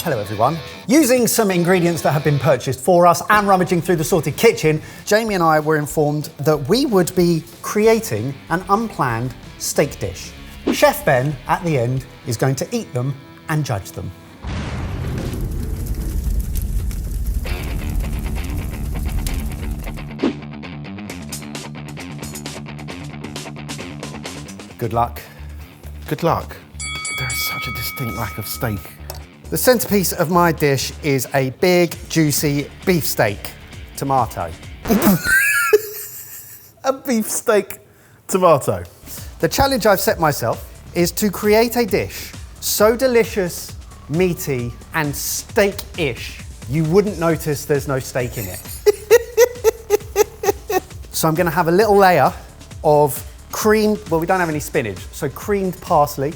Hello everyone. Using some ingredients that have been purchased for us and rummaging through the sorted kitchen, Jamie and I were informed that we would be creating an unplanned steak dish. Chef Ben, at the end, is going to eat them and judge them. Good luck. Good luck. There is such a distinct lack of steak. The centerpiece of my dish is a big, juicy beefsteak tomato. A beefsteak tomato. The challenge I've set myself is to create a dish so delicious, meaty, and steak-ish, you wouldn't notice there's no steak in it. So I'm gonna have a little layer of creamed, well, we don't have any spinach, so creamed parsley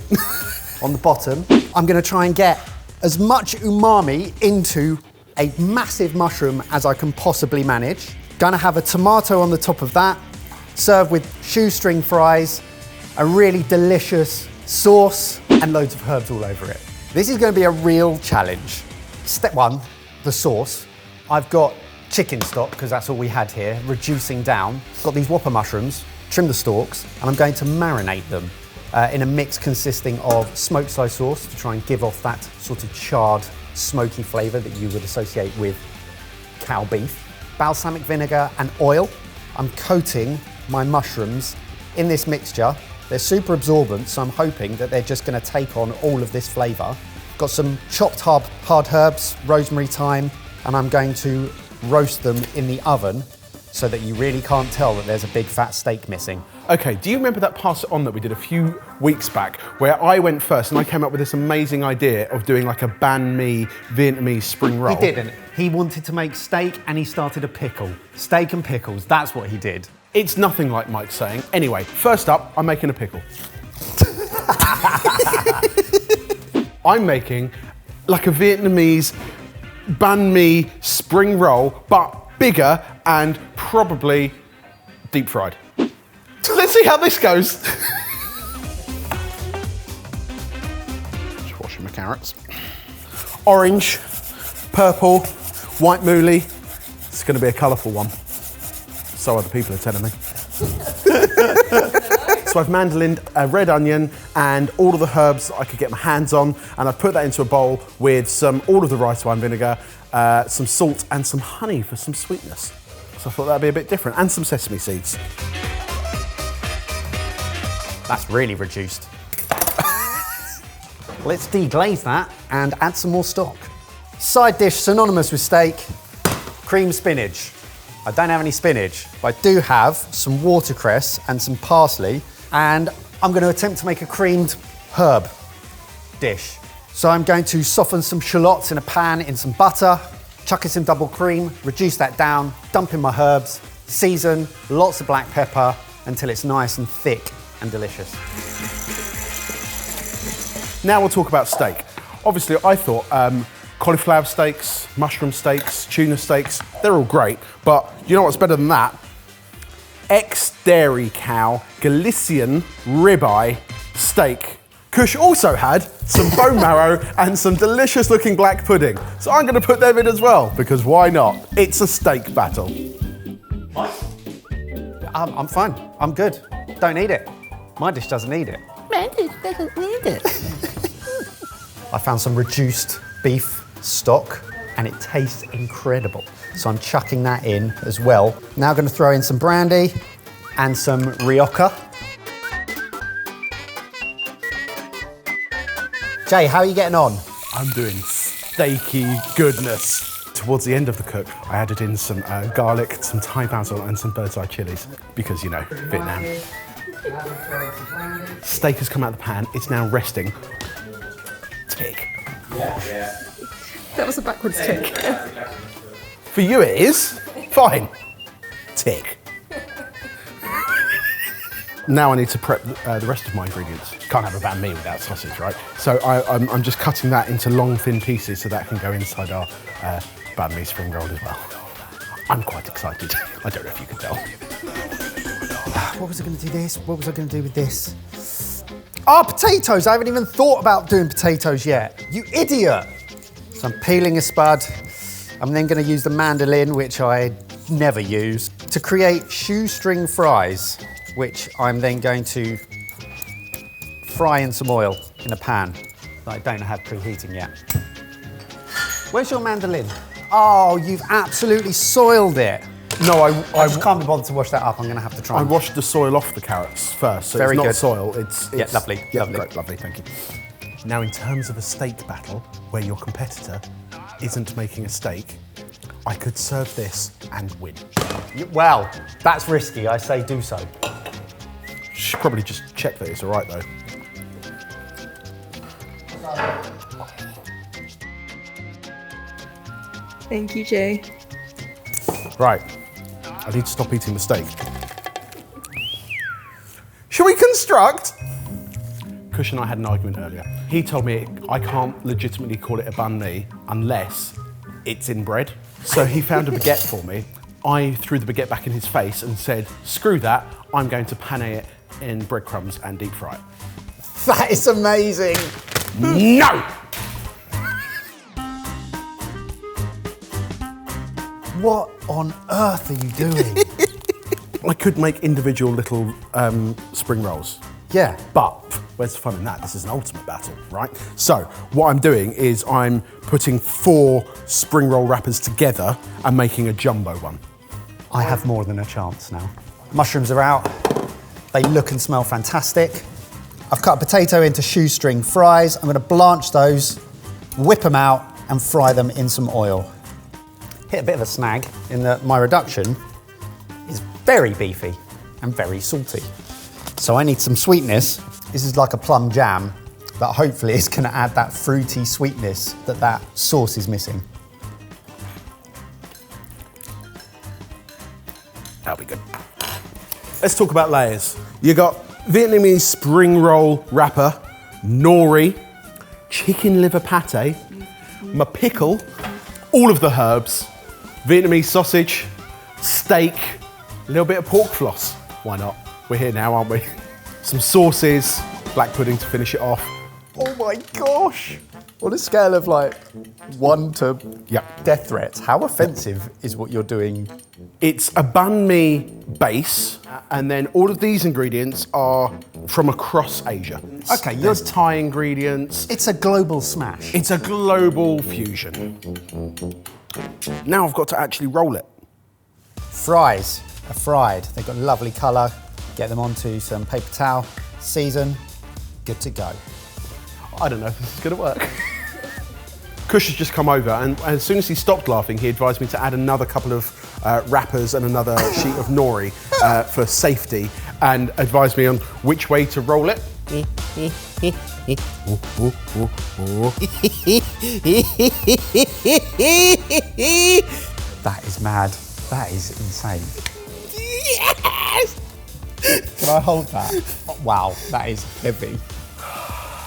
on the bottom. I'm gonna try and get as much umami into a massive mushroom as I can possibly manage. Gonna have a tomato on the top of that, served with shoestring fries, a really delicious sauce, and loads of herbs all over it. This is gonna be a real challenge. Step one, the sauce. I've got chicken stock, because that's all we had here, reducing down. Got these Whopper mushrooms, trim the stalks, and I'm going to marinate them in a mix consisting of smoked soy sauce to try and give off that sort of charred, smoky flavour that you would associate with cow beef. Balsamic vinegar and oil. I'm coating my mushrooms in this mixture. They're super absorbent, so I'm hoping that they're just going to take on all of this flavour. Got some chopped hard herbs, rosemary, thyme, and I'm going to roast them in the oven so that you really can't tell that there's a big fat steak missing. Okay, do you remember that Pass It On that we did a few weeks back where I went first and I came up with this amazing idea of doing like a banh mi Vietnamese spring roll? He didn't. He wanted to make steak and he started a pickle. Steak and pickles, that's what he did. It's nothing like Mike saying. Anyway, first up, I'm making a pickle. I'm making like a Vietnamese banh mi spring roll, but bigger and probably deep fried. Let's see how this goes. Just washing my carrots. Orange, purple, white moolie. It's going to be a colourful one. So other people are telling me. So I've mandolined a red onion and all of the herbs that I could get my hands on, and I've put that into a bowl with all of the rice wine vinegar, some salt and some honey for some sweetness. So I thought that'd be a bit different, and some sesame seeds. That's really reduced. Let's deglaze that and add some more stock. Side dish synonymous with steak, cream spinach. I don't have any spinach, but I do have some watercress and some parsley, and I'm going to attempt to make a creamed herb dish. So I'm going to soften some shallots in a pan in some butter, chuck in some double cream, reduce that down, dump in my herbs, season, lots of black pepper until it's nice and thick and delicious. Now we'll talk about steak. Obviously, I thought cauliflower steaks, mushroom steaks, tuna steaks, they're all great, but you know what's better than that? Ex-dairy cow Galician ribeye steak. Kush also had some bone marrow and some delicious looking black pudding. So I'm gonna put them in as well, because why not? It's a steak battle. I'm fine, I'm good. Don't need it. My dish doesn't need it. My dish doesn't need it. I found some reduced beef stock and it tastes incredible. So I'm chucking that in as well. Now I'm going to throw in some brandy and some rioja. Jay, how are you getting on? I'm doing steaky goodness. Towards the end of the cook, I added in some garlic, some Thai basil and some bird's eye chilies, because, you know, Vietnam. Steak has come out of the pan, it's now resting. Tick. Yeah. That was a backwards tick. For you it is. Fine. Tick. Now I need to prep the rest of my ingredients. Can't have a banh mi without sausage, right? So I'm just cutting that into long, thin pieces so that can go inside our banh mi spring roll as well. I'm quite excited. I don't know if you can tell. What was I going to do this? What was I going to do with this? Ah, potatoes! I haven't even thought about doing potatoes yet. You idiot! So I'm peeling a spud. I'm then going to use the mandolin, which I never use, to create shoestring fries, which I'm then going to fry in some oil in a pan that I don't have preheating yet. Where's your mandolin? Oh, you've absolutely soiled it. No, I just can't be bothered to wash that up. I'm going to have to try. I washed the soil off the carrots first, so Very it's not good. soil. It's Yeah, lovely, Yeah, lovely. Great, lovely. Thank you. Now, in terms of a steak battle where your competitor isn't making a steak, I could serve this and win. Well, that's risky. I say do so. Should probably just check that it's all right though. Thank you, Jay. Right, I need to stop eating the steak. Shall we construct? Kush and I had an argument earlier. He told me I can't legitimately call it a banh mi unless it's in bread. So he found a baguette for me. I threw the baguette back in his face and said, screw that, I'm going to pane it in breadcrumbs and deep fry it. That is amazing. No! What on earth are you doing? I could make individual little spring rolls. Yeah. But where's the fun in that? This is an ultimate battle, right? So what I'm doing is I'm putting 4 spring roll wrappers together and making a jumbo one. I have more than a chance now. Mushrooms are out. They look and smell fantastic. I've cut a potato into shoestring fries. I'm going to blanch those, whip them out and fry them in some oil. Hit a bit of a snag in that my reduction is very beefy and very salty. So I need some sweetness. This is like a plum jam that hopefully is going to add that fruity sweetness that sauce is missing. That'll be good. Let's talk about layers. You got Vietnamese spring roll wrapper, nori, chicken liver pate, my pickle, all of the herbs, Vietnamese sausage, steak, a little bit of pork floss. Why not? We're here now, aren't we? Some sauces, black pudding to finish it off. Oh my gosh! On a scale of like 1 to death threats, how offensive is what you're doing? It's a banh mi base, and then all of these ingredients are from across Asia. Okay, There's Thai ingredients. It's a global smash. It's a global fusion. Now I've got to actually roll it. Fries are fried. They've got a lovely colour. Get them onto some paper towel, season, good to go. I don't know if this is going to work. Kush has just come over, and as soon as he stopped laughing, he advised me to add another couple of wrappers and another sheet of nori for safety, and advised me on which way to roll it. That is mad. That is insane. Yes! Can I hold that? Oh, wow, that is heavy.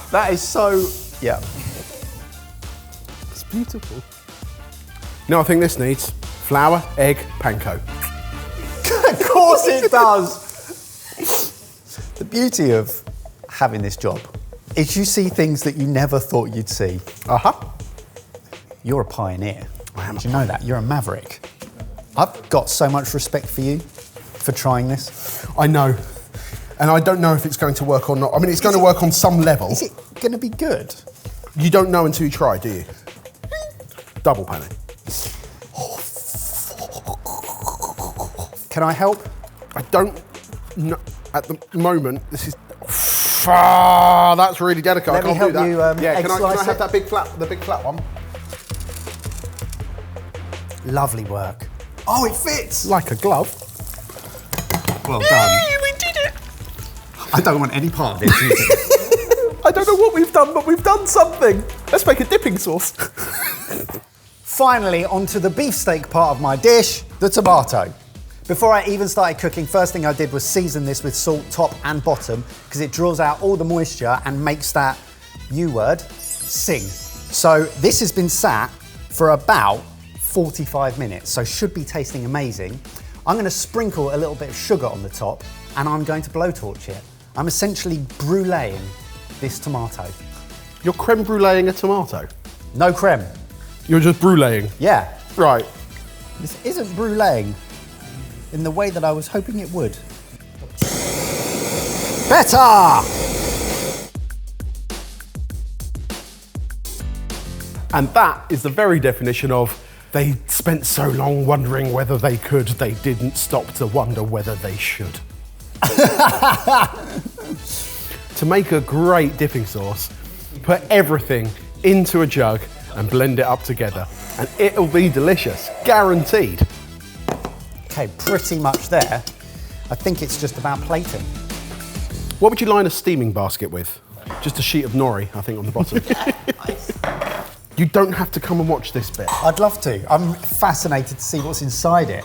That is so, yeah. It's beautiful. You know what I think this needs? Flour, egg, panko. Of course it does. The beauty of having this job is you see things that you never thought you'd see. Uh-huh. You're a pioneer. I am a Do you know that? You're a maverick. I've got so much respect for you for trying this. I know. And I don't know if it's going to work or not. I mean, it's going to work on some level. Is it going to be good? You don't know until you try, do you? Double pane. Can I help? I don't know. At the moment, this is... Ah, that's really delicate. Let I me can't help do you, that. Yeah, egg can I slice have it? that big flat, the big flat one? Lovely work. Oh, it fits! Like a glove. Well done. We did it! I don't want any part of this. I don't know what we've done, but we've done something. Let's make a dipping sauce. Finally, onto the beefsteak part of my dish, the tomato. Before I even started cooking, first thing I did was season this with salt top and bottom because it draws out all the moisture and makes that U word sing. So this has been sat for about 45 minutes, so should be tasting amazing. I'm going to sprinkle a little bit of sugar on the top and I'm going to blowtorch it. I'm essentially bruleeing this tomato. You're creme bruleeing a tomato. No creme, You're just bruleeing. Yeah. Right. This isn't bruleeing in the way that I was hoping it would. Better! And that is the very definition of they spent so long wondering whether they could, they didn't stop to wonder whether they should. To make a great dipping sauce, put everything into a jug and blend it up together. And it'll be delicious, guaranteed. Okay, pretty much there. I think it's just about plating. What would you line a steaming basket with? Just a sheet of nori, I think, on the bottom. You don't have to come and watch this bit. I'd love to. I'm fascinated to see what's inside it.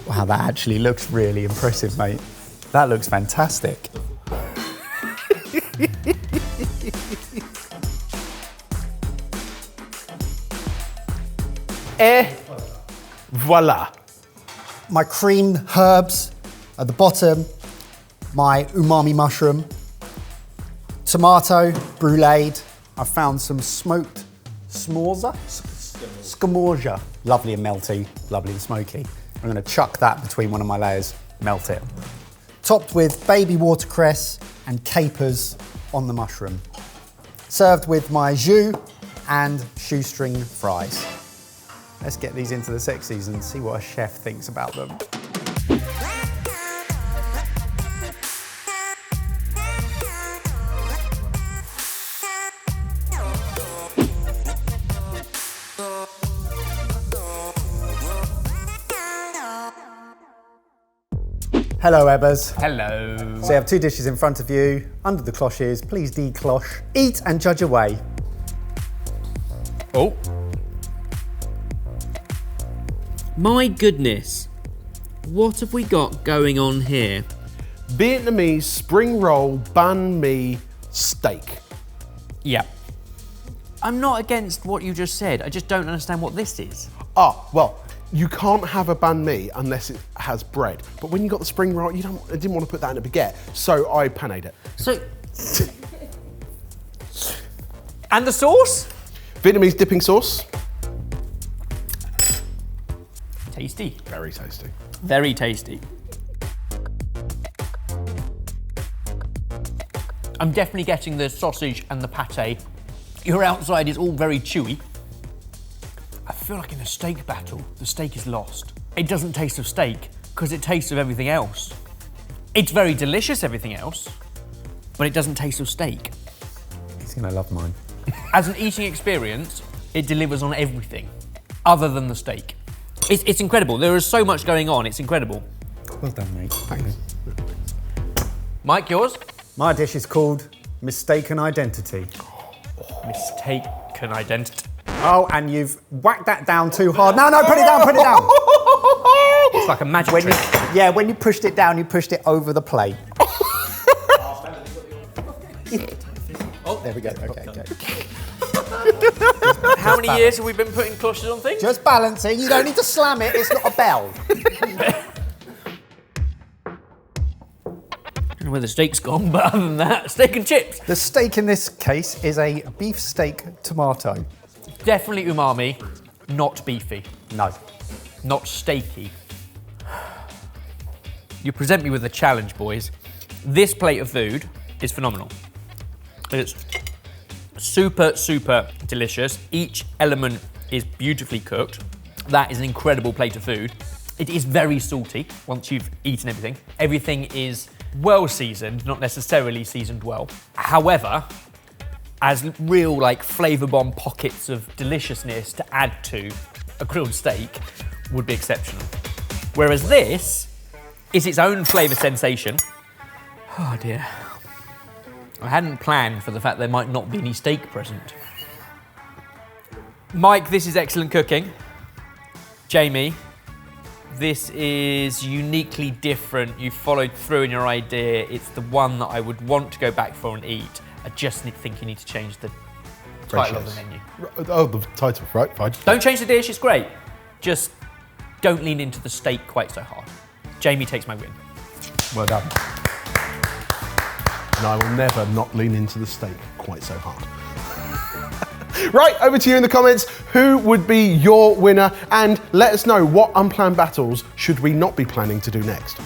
Wow, that actually looks really impressive, mate. That looks fantastic. Et voila. My creamed herbs at the bottom, my umami mushroom, tomato bruleed. I found some smoked scamorza. Lovely and melty, lovely and smoky. I'm gonna chuck that between one of my layers, melt it. Topped with baby watercress and capers on the mushroom. Served with my jus and shoestring fries. Let's get these into the sexies and see what a chef thinks about them. Hello, Ebbers. Hello. So you have two dishes in front of you. Under the cloches, please decloche. Eat and judge away. Oh. My goodness. What have we got going on here? Vietnamese spring roll banh mi steak. Yeah. I'm not against what you just said. I just don't understand what this is. Ah, well, you can't have a banh mi unless it has bread. But when you got the spring roll, I didn't want to put that in a baguette, so I panade it. So... And the sauce? Vietnamese dipping sauce. Tasty. Very tasty. Very tasty. I'm definitely getting the sausage and the pate. Your outside is all very chewy. I feel like in a steak battle, the steak is lost. It doesn't taste of steak because it tastes of everything else. It's very delicious, everything else, but it doesn't taste of steak. He's gonna love mine. As an eating experience, it delivers on everything other than the steak. It's incredible. There is so much going on. It's incredible. Well done, mate. Thanks. Mike, yours? My dish is called Mistaken Identity. Mistaken identity. Oh, and you've whacked that down too hard. No, put it down, put it down. It's like a magic When trick. when you pushed it down, you pushed it over the plate. Oh, there we go. Okay. How many years have we been putting cloches on things? Just balancing. You don't need to slam it. It's not a bell. I don't know where the steak's gone, but other than that, steak and chips. The steak in this case is a beef steak tomato. Definitely umami, not beefy, No. not steaky. You present me with a challenge, boys. This plate of food is phenomenal. It's super, super delicious. Each element is beautifully cooked. That is an incredible plate of food. It is very salty once you've eaten everything. Everything is well seasoned, not necessarily seasoned well. However, as real like flavor bomb pockets of deliciousness to add to a grilled steak would be exceptional. Whereas this is its own flavor sensation. Oh dear. I hadn't planned for the fact there might not be any steak present. Mike, this is excellent cooking. Jamie, this is uniquely different. You followed through in your idea. It's the one that I would want to go back for and eat. I just think you need to change the title of the menu. Oh, the title, right? Fine. Don't change the dish, it's great. Just don't lean into the steak quite so hard. Jamie takes my win. Well done. and I will never not lean into the steak quite so hard. Right, over to you in the comments. Who would be your winner? And let us know, what unplanned battles should we not be planning to do next?